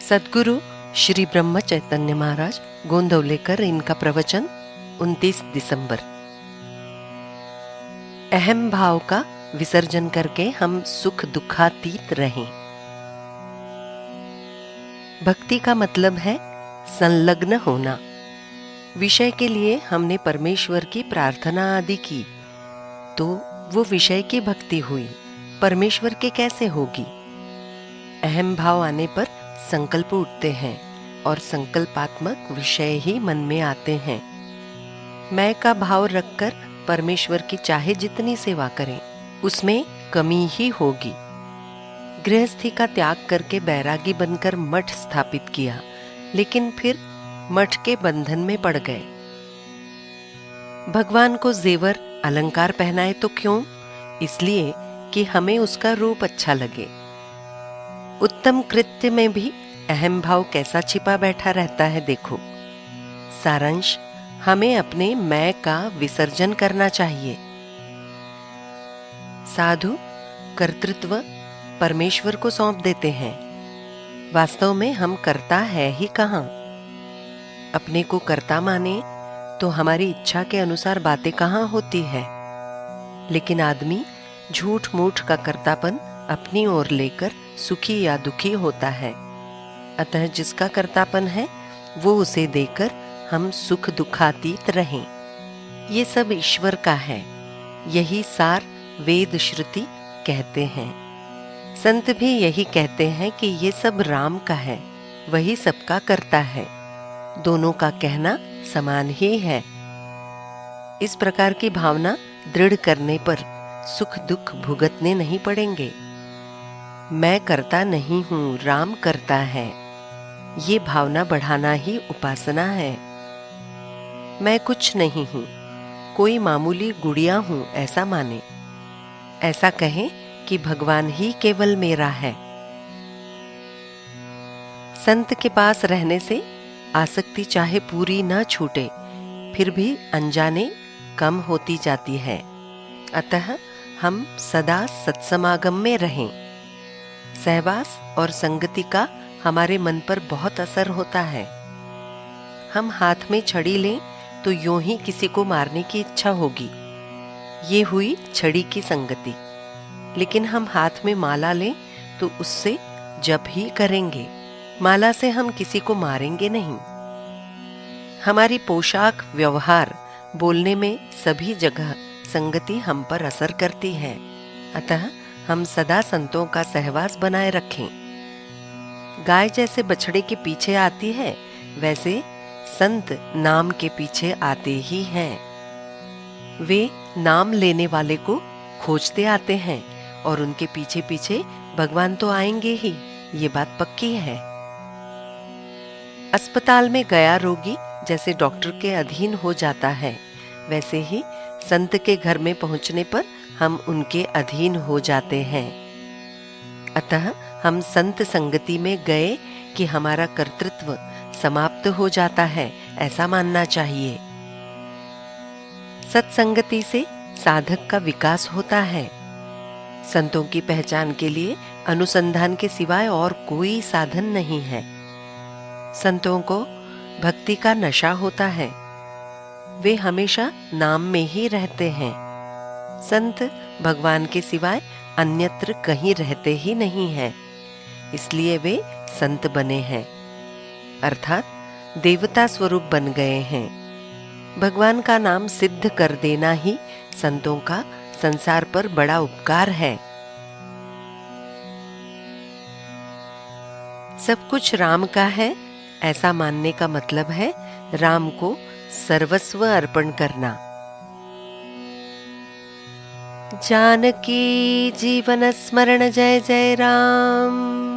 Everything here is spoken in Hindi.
सद्गुरु श्री ब्रह्म चैतन्य महाराज गोंदवलेकर, इनका प्रवचन 29 दिसंबर। अहम भाव का विसर्जन करके हम सुख दुखातीत रहें। भक्ति का मतलब है संलग्न होना। विषय के लिए हमने परमेश्वर की प्रार्थना आदि की तो वो विषय की भक्ति हुई, परमेश्वर के कैसे होगी। अहम भाव आने पर संकल्प उठते हैं और संकल्पात्मक विषय ही मन में आते हैं। मैं का भाव रखकर परमेश्वर की चाहे जितनी सेवा करें, उसमें कमी ही होगी। गृहस्थी का त्याग करके बैरागी बनकर मठ स्थापित किया, लेकिन फिर मठ के बंधन में पड़ गए। भगवान को जेवर अलंकार पहनाए तो क्यों? इसलिए कि हमें उसका रूप अच्छा लगे। उत्तम कृत्य में भी अहम भाव कैसा छिपा बैठा रहता है, देखो। सारांश, हमें अपने मैं का विसर्जन करना चाहिए। साधु कर्तृत्व परमेश्वर को सौंप देते हैं। वास्तव में हम कर्ता है ही कहां। अपने को कर्ता माने तो हमारी इच्छा के अनुसार बातें कहां होती है। लेकिन आदमी झूठ मूठ का कर्तापन अपनी ओर लेकर सुखी या दुखी होता है। अतः जिसका कर्तापन है वो उसे देकर हम सुख दुखातीत रहें। ये सब ईश्वर का है, यही सार वेद श्रुति कहते हैं। संत भी यही कहते हैं कि ये सब राम का है, वही सबका करता है। दोनों का कहना समान ही है। इस प्रकार की भावना दृढ़ करने पर सुख दुख भुगतने नहीं पड़ेंगे। मैं करता नहीं हूं, राम करता है, ये भावना बढ़ाना ही उपासना है। मैं कुछ नहीं हूं, कोई मामूली गुड़िया हूं, ऐसा माने। ऐसा कहें कि भगवान ही केवल मेरा है। संत के पास रहने से आसक्ति चाहे पूरी न छूटे, फिर भी अनजाने कम होती जाती है। अतः हम सदा सत्समागम में रहें। सहवास और संगति का हमारे मन पर बहुत असर होता है। हम हाथ में छड़ी लें तो यूं ही किसी को मारने की इच्छा होगी, ये हुई छड़ी की संगति। लेकिन हम हाथ में माला लें तो उससे जप ही करेंगे, माला से हम किसी को मारेंगे नहीं। हमारी पोशाक, व्यवहार, बोलने में सभी जगह संगति हम पर असर करती है। अतः हम सदा संतों का सहवास बनाए रखें। गाय जैसे बछड़े के पीछे आती है, वैसे संत नाम के पीछे आते ही हैं। वे नाम लेने वाले को खोजते आते हैं और उनके पीछे पीछे भगवान तो आएंगे ही, ये बात पक्की है। अस्पताल में गया रोगी जैसे डॉक्टर के अधीन हो जाता है, वैसे ही संत के घर में पहुंचने पर हम उनके अधीन हो जाते हैं। अतः हम संत संगति में गए कि हमारा कर्तृत्व समाप्त हो जाता है, ऐसा मानना चाहिए। सत्संगति से साधक का विकास होता है। संतों की पहचान के लिए अनुसंधान के सिवाय और कोई साधन नहीं है। संतों को भक्ति का नशा होता है, वे हमेशा नाम में ही रहते हैं। संत भगवान के सिवाय अन्यत्र कहीं रहते ही नहीं हैं, इसलिए वे संत बने हैं, अर्थात देवता स्वरूप बन गए हैं। भगवान का नाम सिद्ध कर देना ही संतों का संसार पर बड़ा उपकार है। सब कुछ राम का है, ऐसा मानने का मतलब है राम को सर्वस्व अर्पण करना। जानकी जीवन स्मरण जय जय राम।